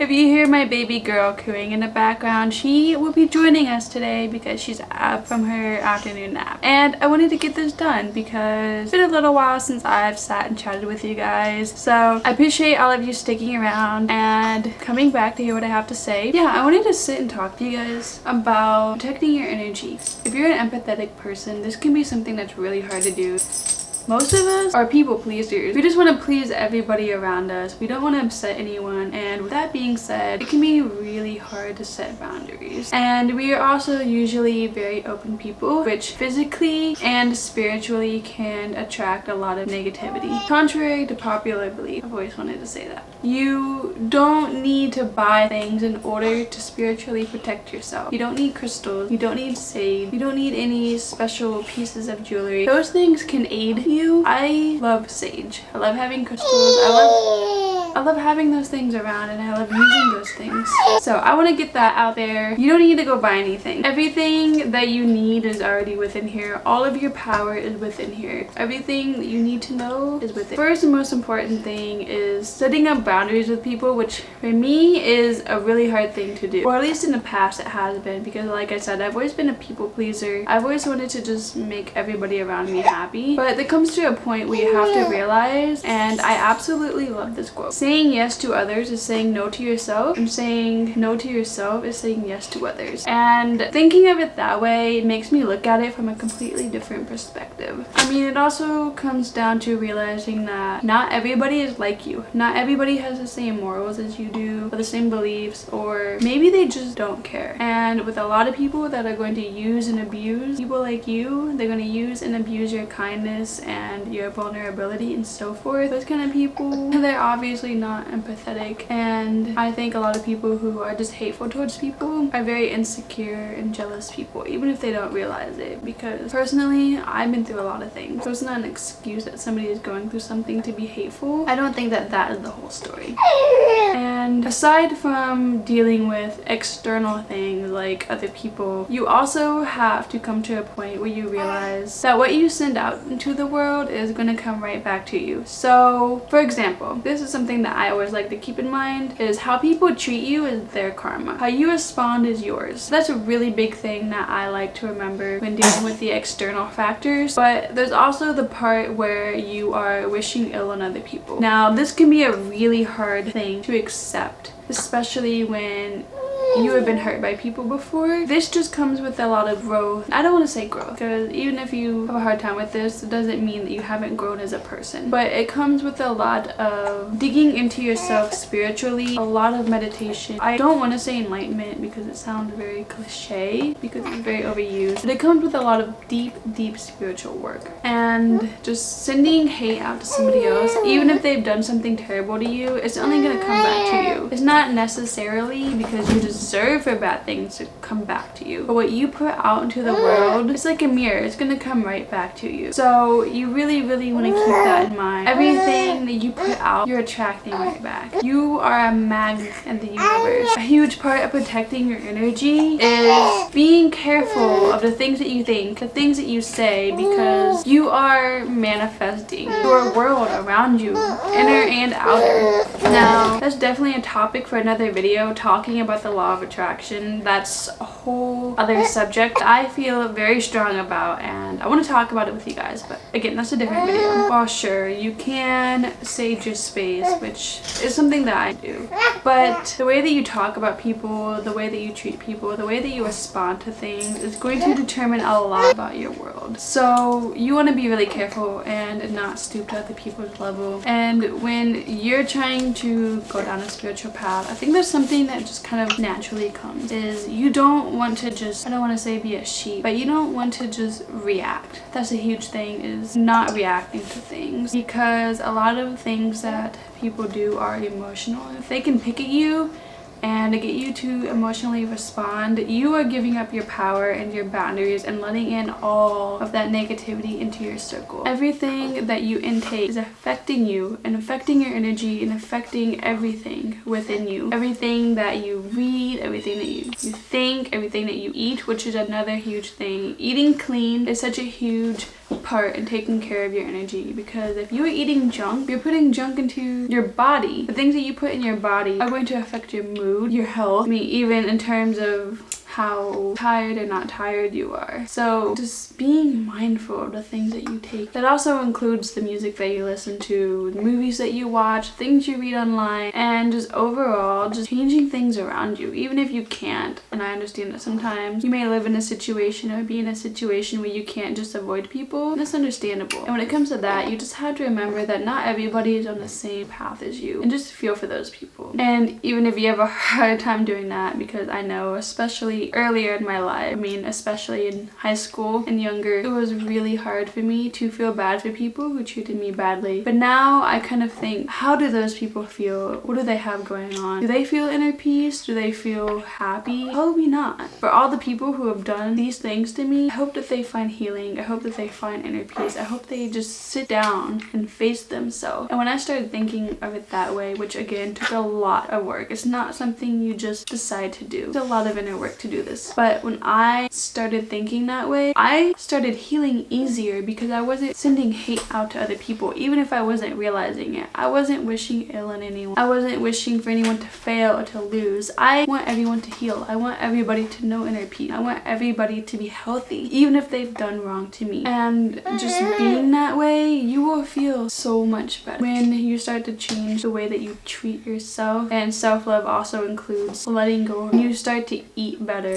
If you hear my baby girl cooing in the background, she will be joining us today because she's up from her afternoon nap. And I wanted to get this done because it's been a little while since I've sat and chatted with you guys. So I appreciate all of you sticking around and coming back to hear what I have to say. Yeah, I wanted to sit and talk to you guys about protecting your energy. If you're an empathetic person, this can be something that's really hard to do. Most of us are people pleasers. We just want to please everybody around us. We don't want to upset anyone. And with that being said, it can be really hard to set boundaries. And we are also usually very open people, which physically and spiritually can attract a lot of negativity. Contrary to popular belief, I've always wanted to say that. You don't need to buy things in order to spiritually protect yourself. You don't need crystals. You don't need sage. You don't need any special pieces of jewelry. Those things can aid you. I love sage. I love having crystals. I love having those things around, and I love using those things. So I want to get that out there. You don't need to go buy anything. Everything that you need is already within here. All of your power is within here. Everything that you need to know is within. First and most important thing is setting up boundaries with people, which for me is a really hard thing to do. Or at least in the past it has been, because like I said, I've always been a people pleaser. I've always wanted to just make everybody around me happy. But there comes to a point where you have to realize, and I absolutely love this quote, saying yes to others is saying no to yourself, and saying no to yourself is saying yes to others. And thinking of it that way makes me look at it from a completely different perspective. I mean, it also comes down to realizing that not everybody is like you. Not everybody has the same morals as you do, or the same beliefs, or maybe they just don't care. And with a lot of people that are going to use and abuse people like you, they're going to use and abuse your kindness and your vulnerability and so forth. Those kind of people, they're obviously not empathetic. And I think a lot of people who are just hateful towards people are very insecure and jealous people, even if they don't realize it. Because personally, I've been through a lot of things. So it's not an excuse that somebody is going through something to be hateful. I don't think that that is the whole story. And aside from dealing with external things like other people, you also have to come to a point where you realize that what you send out into the world is going to come right back to you. So for example, this is something that I always like to keep in mind, is how people treat you is their karma. How you respond is yours. That's a really big thing that I like to remember when dealing with the external factors. But there's also the part where you are wishing ill on other people. Now this can be a really hard thing to accept, especially when you have been hurt by people before. This just comes with a lot of growth. I don't want to say growth, because even if you have a hard time with this, it doesn't mean that you haven't grown as a person. But it comes with a lot of digging into yourself spiritually, a lot of meditation. I don't want to say enlightenment because it sounds very cliche, because it's very overused. But it comes with a lot of deep spiritual work. And just sending hate out to somebody else, even if they've done something terrible to you, it's only going to come back to you. It's not necessarily because you deserve for bad things to come back to you, but what you put out into the world, it's like a mirror. It's gonna come right back to you. So you really want to keep that in mind. Everything that you put out, you're attracting right back. You are a magnet in the universe. A huge part of protecting your energy is being careful of the things that you think, the things that you say, because you are manifesting your world around you, inner and outer. Now that's definitely a topic for another video, talking about the law of attraction. That's a whole other subject I feel very strong about, and I want to talk about it with you guys, but again, that's a different video. Well, sure, you can sage your space, which is something that I do, but the way that you talk about people, the way that you treat people, the way that you respond to things is going to determine a lot about your world. So you want to be really careful and not stoop to other people's level. And when you're trying to go down a spiritual path, I think there's something that just kind of naturally comes, is you don't want to just, I don't want to say be a sheep, but you don't want to just react. That's a huge thing, is not reacting to things, because a lot of things that people do are emotional. If they can pick at you and to get you to emotionally respond, you are giving up your power and your boundaries and letting in all of that negativity into your circle. Everything that you intake is affecting you and affecting your energy and affecting everything within you. Everything that you read, everything that you think, everything that you eat, which is another huge thing. Eating clean is such a huge part in taking care of your energy, because if you are eating junk, you're putting junk into your body. The things that you put in your body are going to affect your mood, your health, I mean, even in terms of how tired or not tired you are. So just being mindful of the things that you take. That also includes the music that you listen to, the movies that you watch, things you read online, and just overall just changing things around you, even if you can't. And I understand that sometimes you may live in a situation or be in a situation where you can't just avoid people. That's understandable. And when it comes to that, you just have to remember that not everybody is on the same path as you, and just feel for those people. And even if you have a hard time doing that, because I know, especially earlier in my life, I mean especially in high school and younger, it was really hard for me to feel bad for people who treated me badly. But now I kind of think, how do those people feel? What do they have going on? Do they feel inner peace? Do they feel happy? Probably not. For all the people who have done these things to me, I hope that they find healing. I hope that they find inner peace. I hope they just sit down and face themselves. And when I started thinking of it that way, which again took a lot of work, it's not something you just decide to do. It's a lot of inner work to do this. But when I started thinking that way, I started healing easier, because I wasn't sending hate out to other people, even if I wasn't realizing it. I wasn't wishing ill on anyone. I wasn't wishing for anyone to fail or to lose. I want everyone to heal. I want everybody to know inner peace. I want everybody to be healthy, even if they've done wrong to me. And just being that way, you will feel so much better when you start to change the way that you treat yourself. And self-love also includes letting go. You start to eat better,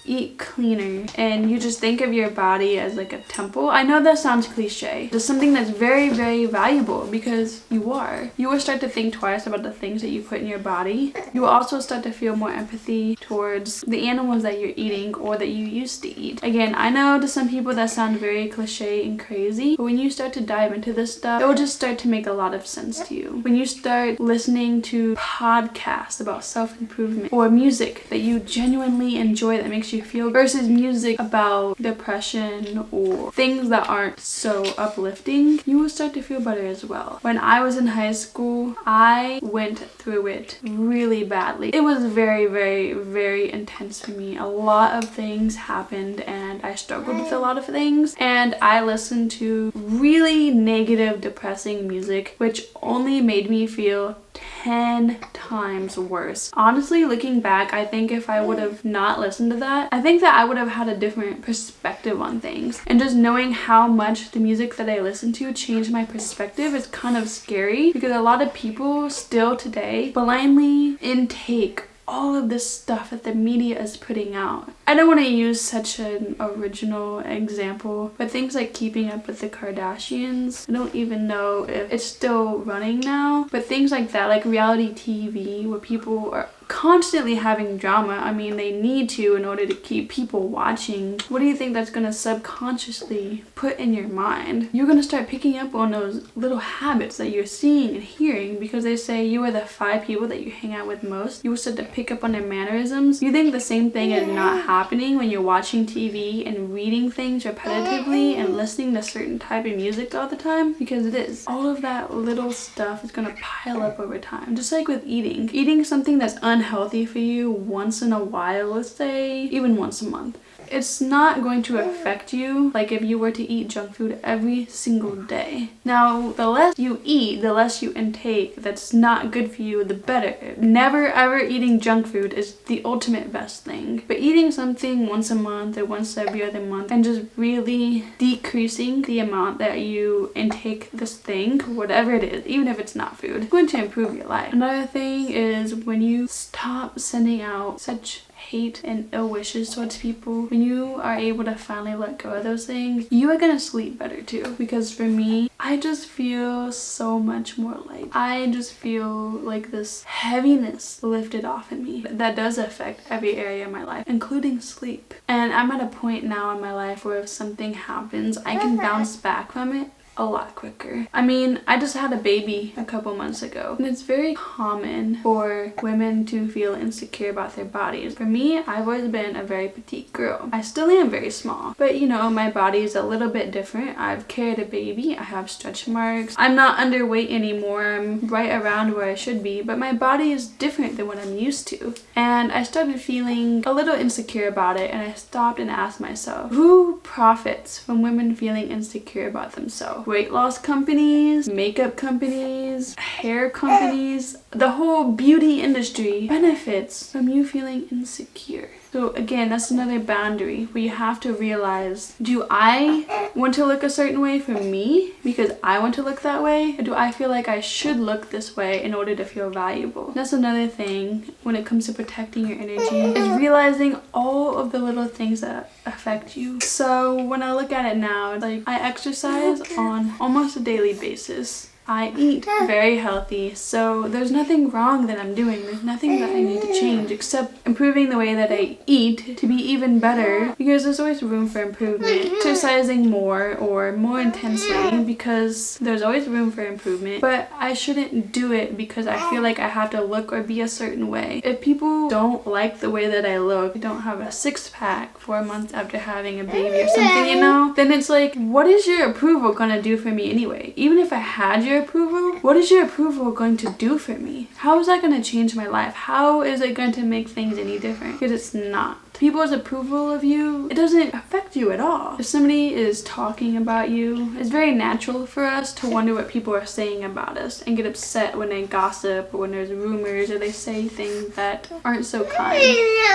eat cleaner, and you just think of your body as like a temple. I know that sounds cliche. It's something that's very, very valuable, because you are. You will start to think twice about the things that you put in your body. You will also start to feel more empathy towards the animals that you're eating or that you used to eat. Again, I know to some people that sounds very cliche and crazy, but when you start to dive into this stuff, it will just start to make a lot of sense to you. When you start listening to podcasts about self-improvement or music that you genuinely enjoy that makes you feel, versus music about depression or things that aren't so uplifting, you will start to feel better as well. When I was in high school, I went through it really badly. It was very, very, very intense for me. A lot of things happened and I struggled with a lot of things, and I listened to really negative, depressing music, which only made me feel 10 times worse. Honestly, looking back, I think if I would have not listened to that, I think that I would have had a different perspective on things. And just knowing how much the music that I listened to changed my perspective is kind of scary, because a lot of people still today blindly intake all of this stuff that the media is putting out. I don't want to use such an original example, but things like Keeping Up with the Kardashians, I don't even know if it's still running now, but things like that, like reality TV, where people are constantly having drama. I mean, they need to in order to keep people watching. What do you think that's going to subconsciously put in your mind? You're going to start picking up on those little habits that you're seeing and hearing, because they say you are the 5 people that you hang out with most. You will start to pick up on their mannerisms. You think the same thing is not happening when you're watching TV and reading things repetitively and listening to certain type of music all the time, because it is. All of that little stuff is going to pile up over time. Just like with eating. Eating something that's unhealthy for you once in a while, let's say even once a month, it's not going to affect you like if you were to eat junk food every single day. Now, the less you eat, the less you intake that's not good for you, the better. Never ever eating junk food is the ultimate best thing. But eating something once a month or once every other month and just really decreasing the amount that you intake this thing, whatever it is, even if it's not food, it's going to improve your life. Another thing is when you stop sending out such hate and ill wishes towards people, when you are able to finally let go of those things, you are gonna sleep better too. Because for me, I just feel so much more light. I just feel like this heaviness lifted off of me. That does affect every area of my life, including sleep. And I'm at a point now in my life where if something happens, I can bounce back from it a lot quicker. I mean, I just had a baby a couple months ago, and it's very common for women to feel insecure about their bodies. For me, I've always been a very petite girl. I still am very small, but you know, my body is a little bit different. I've carried a baby, I have stretch marks. I'm not underweight anymore. I'm right around where I should be, but my body is different than what I'm used to. And I started feeling a little insecure about it, and I stopped and asked myself, who profits from women feeling insecure about themselves? Weight loss companies, makeup companies, hair companies, the whole beauty industry benefits from you feeling insecure. So again, that's another boundary where you have to realize, do I want to look a certain way for me because I want to look that way? Or do I feel like I should look this way in order to feel valuable? That's another thing when it comes to protecting your energy, is realizing all of the little things that affect you. So when I look at it now, like, I exercise on almost a daily basis. I eat very healthy, so there's nothing wrong that I'm doing. There's nothing that I need to change except improving the way that I eat to be even better, because there's always room for improvement. Exercising more or more intensely, because there's always room for improvement, but I shouldn't do it because I feel like I have to look or be a certain way. If people don't like the way that I look, don't have a six-pack 4 months after having a baby or something, you know, then it's like, what is your approval gonna do for me anyway? Even if I had your approval, what is your approval going to do for me? How is that going to change my life? How is it going to make things any different? Because it's not. People's approval of you, it doesn't affect you at all. If somebody is talking about you, it's very natural for us to wonder what people are saying about us and get upset when they gossip or when there's rumors or they say things that aren't so kind.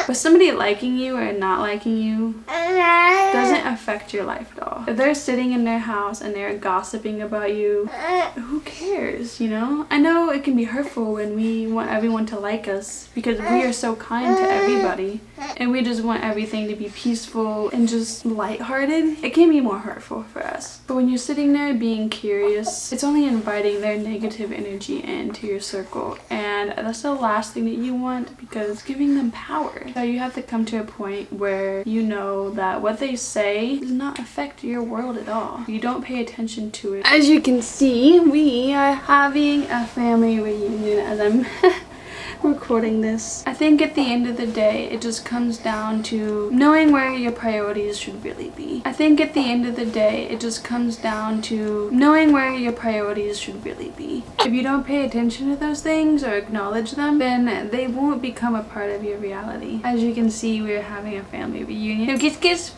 But somebody liking you or not liking you doesn't affect your life at all. If they're sitting in their house and they're gossiping about you, who cares, you know? I know it can be hurtful when we want everyone to like us because we are so kind to everybody and we just want everything to be peaceful and just lighthearted. It can be more hurtful for us. But when you're sitting there being curious, it's only inviting their negative energy into your circle, and that's the last thing that you want, because it's giving them power. So you have to come to a point where you know that what they say does not affect your world at all. You don't pay attention to it. As you can see, we are having a family reunion as I'm recording this. I think at the end of the day, it just comes down to knowing where your priorities should really be. I think at the end of the day, it just comes down to knowing where your priorities should really be. If you don't pay attention to those things or acknowledge them, then they won't become a part of your reality. As you can see, we're having a family reunion. Kiss.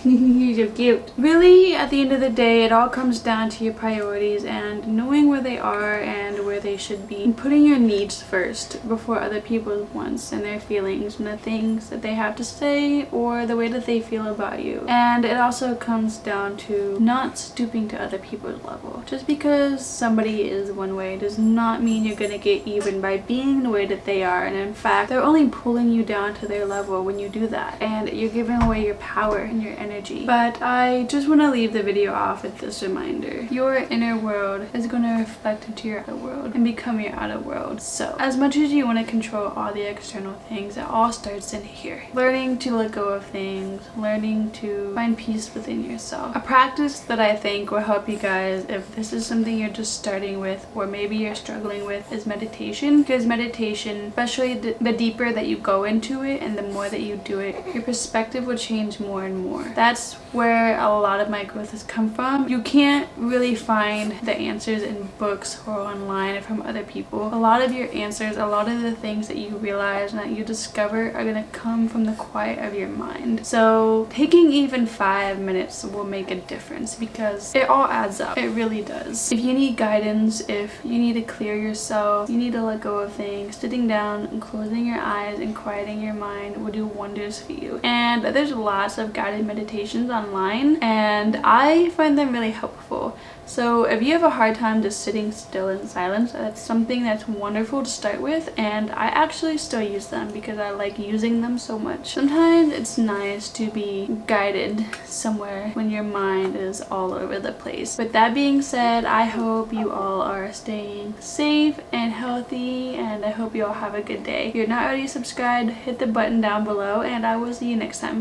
You're so cute. Really, at the end of the day, it all comes down to your priorities and knowing where they are and where they should be. And putting your needs first before other people's wants and their feelings and the things that they have to say or the way that they feel about you. And it also comes down to not stooping to other people's level. Just because somebody is one way does not mean you're gonna get even by being the way that they are. And in fact, they're only pulling you down to their level when you do that. And you're giving away your power and your energy. But I just want to leave the video off with this reminder. Your inner world is going to reflect into your outer world and become your outer world. So as much as you want to control all the external things, it all starts in here. Learning to let go of things, learning to find peace within yourself. A practice that I think will help you guys if this is something you're just starting with or maybe you're struggling with is meditation. Because meditation, especially the deeper that you go into it and the more that you do it, your perspective will change more and more. That's where a lot of my growth has come from. You can't really find the answers in books or online or from other people. A lot of your answers, a lot of the things that you realize and that you discover are going to come from the quiet of your mind. So taking even 5 minutes will make a difference because it all adds up. It really does. If you need guidance, if you need to clear yourself, you need to let go of things, sitting down and closing your eyes and quieting your mind will do wonders for you. And there's lots of guided meditations online and I find them really helpful. So if you have a hard time just sitting still in silence, that's something that's wonderful to start with, and I actually still use them because I like using them so much. Sometimes it's nice to be guided somewhere when your mind is all over the place. With that being said, I hope you all are staying safe and healthy, and I hope you all have a good day. If you're not already subscribed, hit the button down below, and I will see you next time.